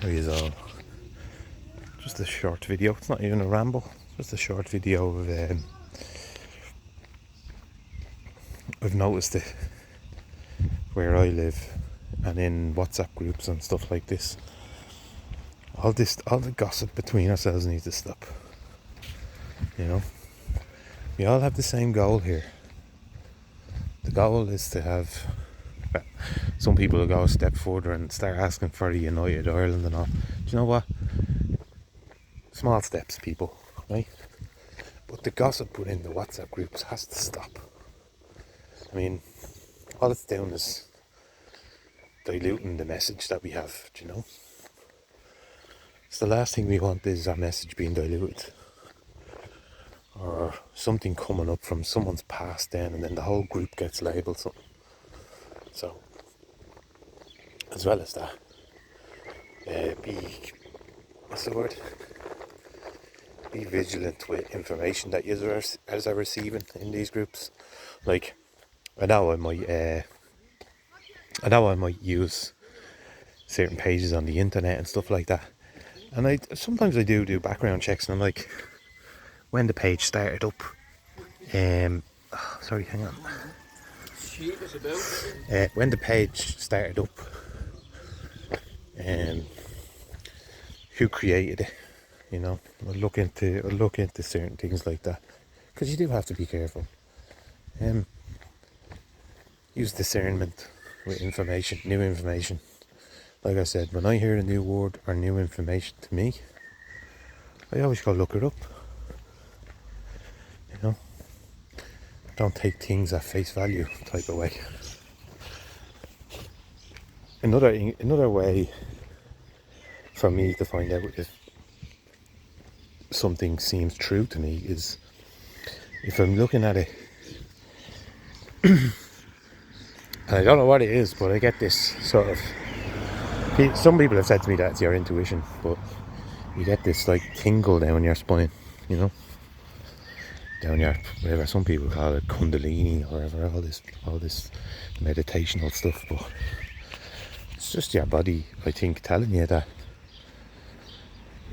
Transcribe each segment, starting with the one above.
How is all? Just a short video. It's not even a ramble. Just a short video of I've noticed it where I live and in WhatsApp groups and stuff like this. All the gossip between ourselves needs to stop. You know, we all have the same goal here. The goal is to have. Well, some people will go a step further and start asking for the United Ireland and all. Do you know what? Small steps, people, right? But the gossip within the WhatsApp groups has to stop. I mean, all it's doing is diluting the message that we have, do you know? It's the last thing we want is our message being diluted. Or something coming up from someone's past then, and then the whole group gets labelled something. So, as well as that, be vigilant with information that users are receiving in these groups. Like, I know I might use certain pages on the internet and stuff like that, and sometimes I do background checks, and I'm like, when the page started up, sorry, hang on. When the page started up, who created it? You know, I'll look into certain things like that, because you do have to be careful. Use discernment with information, new information. Like I said, when I hear a new word or new information to me, I always go look it up. You know, don't take things at face value type of way. Another way for me to find out if something seems true to me is if I'm looking at it and I don't know what it is, but I get this sort of, some people have said to me that it's your intuition, but you get this like tingle down your spine, you know, down your, whatever some people call it, kundalini or whatever, all this meditational stuff, but it's just your body, I think, telling you that,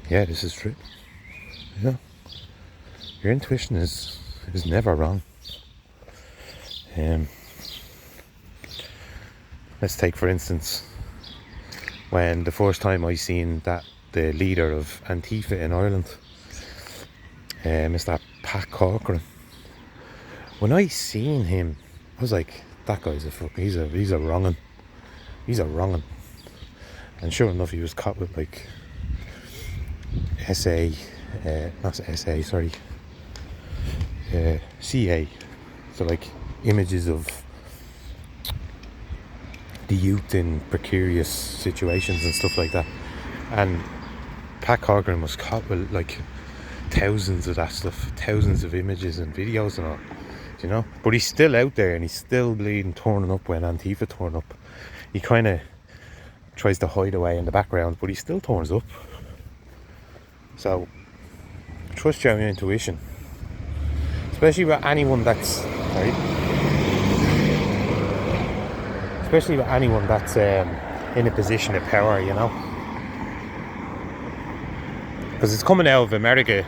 yeah, this is true. You know, your intuition is never wrong. Let's take, for instance, when the first time I seen that the leader of Antifa in Ireland, Mr. Pat Corcoran, when I seen him, I was like, that guy's he's a wrong'un. He's a wrong'un. And sure enough, he was caught with like CA, so like images of the youth in precarious situations and stuff like that. And Pat Corcoran was caught with like thousands of that stuff, thousands of images and videos and all, you know. But he's still out there and he's still bleeding, turning up when Antifa turn up. He kind of tries to hide away in the background, but he still turns up. So trust your intuition, especially with anyone that's in a position of power, you know, because it's coming out of America.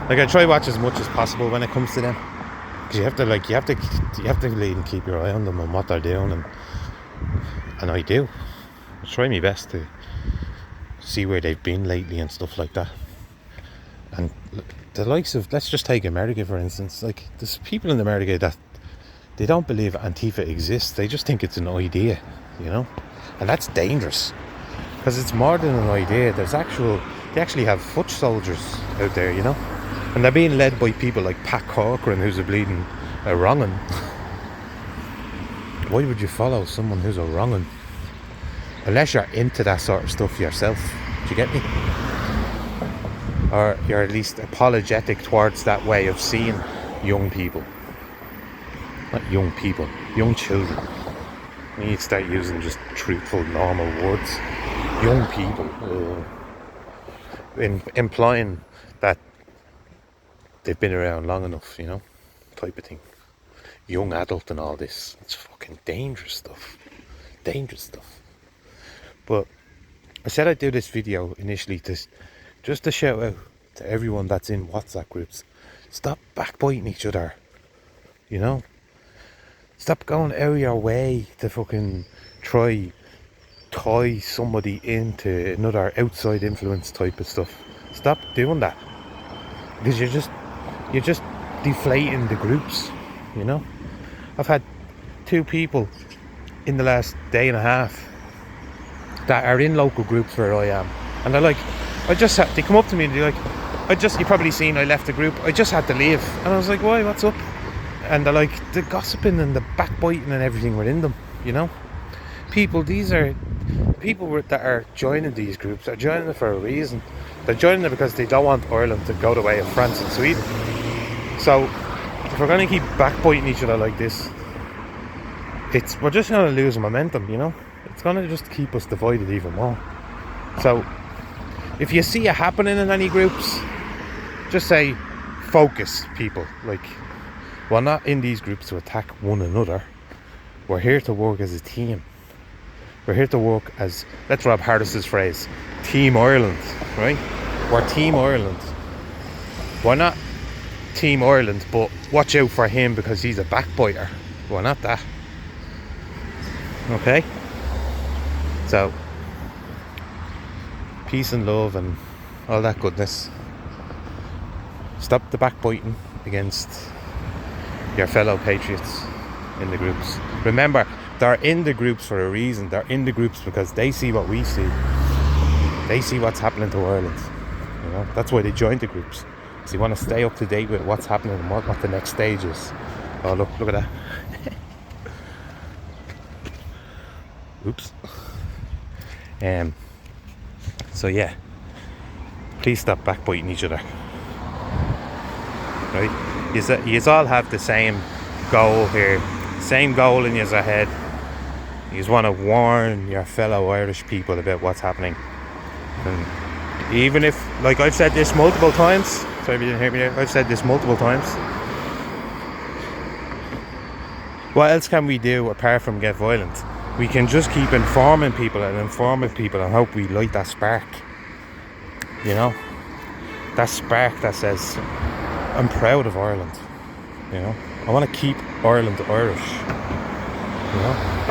Like, I try to watch as much as possible when it comes to them, because you have to lead and keep your eye on them and what they're doing, and I do. I try my best to see where they've been lately and stuff like that. And the likes of, let's just take America for instance. Like, there's people in America that they don't believe Antifa exists. They just think it's an idea, you know, and that's dangerous, because it's more than an idea. They actually have foot soldiers out there, you know, and they're being led by people like Pat Corcoran, who's a bleeding a wrong'un. Why would you follow someone who's a wrong'un? Unless you're into that sort of stuff yourself. Do you get me? Or you're at least apologetic towards that way of seeing young people. Not young people, young children. You need to start using just truthful, normal words. Young people. Implying that they've been around long enough, you know, type of thing. Young adult and all this. It's fucking dangerous stuff. Dangerous stuff. But I said I'd do this video initially just to shout out to everyone that's in WhatsApp groups. Stop backbiting each other, you know? Stop going out of your way to fucking try tie somebody into another outside influence type of stuff. Stop doing that. Because you're just deflating the groups, you know? I've had 2 people in the last day and a half that are in local groups where I am, and they're like, they come up to me and they're like, you probably seen I left the group, I just had to leave. And I was like, why, what's up? And they're like, the gossiping and the backbiting and everything were in them, you know? These are people that are joining these groups, are joining it for a reason. They're joining it because they don't want Ireland to go the way of France and Sweden. So if we're going to keep backbiting each other like this, we're just going to lose momentum, you know? It's going to just keep us divided even more. So if you see it happening in any groups, just say, focus, people. Like, we're not in these groups to attack one another. We're here to work as a team. We're here to work as, let's Rob Hardis's phrase, Team Ireland, right? We're Team Ireland. We're not Team Ireland, but watch out for him because he's a backbiter. We're not that. Okay? So, peace and love and all that goodness. Stop the backbiting against your fellow patriots in the groups. Remember, they're in the groups for a reason. They're in the groups because they see what we see. They see what's happening to Ireland. You know, that's why they joined the groups. So you want to stay up to date with what's happening and what the next stage is. Oh, look at that. Oops. So yeah, please stop backbiting each other. Right? You all have the same goal here, same goal in your head. You just want to warn your fellow Irish people about what's happening. And even if, like I've said this multiple times, sorry if you didn't hear me there, I've said this multiple times. What else can we do apart from get violent? We can just keep informing people and hope we light that spark. You know? That spark that says, I'm proud of Ireland. You know? I want to keep Ireland Irish. You know?